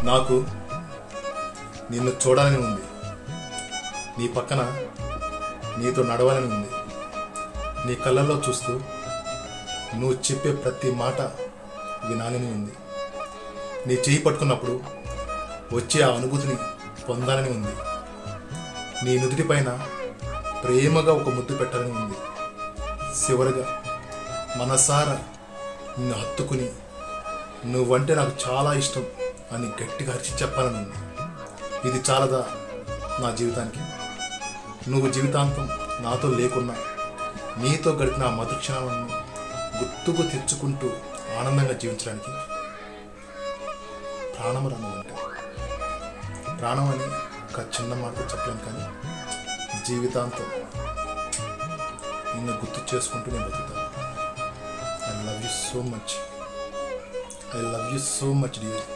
నాకు నిన్ను చూడాలని ఉంది, నీ పక్కన నీతో నడవాలని ఉంది. నీ కళ్ళల్లో చూస్తూ నువ్వు చెప్పే ప్రతి మాట వినాలని ఉంది. నీ చేయి పట్టుకున్నప్పుడు వచ్చే ఆ అనుభూతిని పొందాలని ఉంది. నీ నుదుటి పైన ప్రేమగా ఒక ముద్దు పెట్టాలని ఉంది. చివరిగా మనసారా నిన్ను హత్తుకుని నువ్వంటే నాకు చాలా ఇష్టం అని గట్టిగా అరిచి చెప్పాలని ఉంది. ఇది చాలదా నా జీవితానికి? నువ్వు జీవితాంతం నాతో లేకున్నా నీతో గడిపిన ఆ మధుర క్షణాలను గుర్తుకు తెచ్చుకుంటూ ఆనందంగా జీవించడానికి ప్రాణం రానుందంట. ప్రాణం అని ఒక చిన్న మాటతో చెప్పలేను, కానీ జీవితాంతం నిన్ను గుర్తు చేసుకుంటూ నేను బతుకుతాను. I love you so much, I love you so much dear.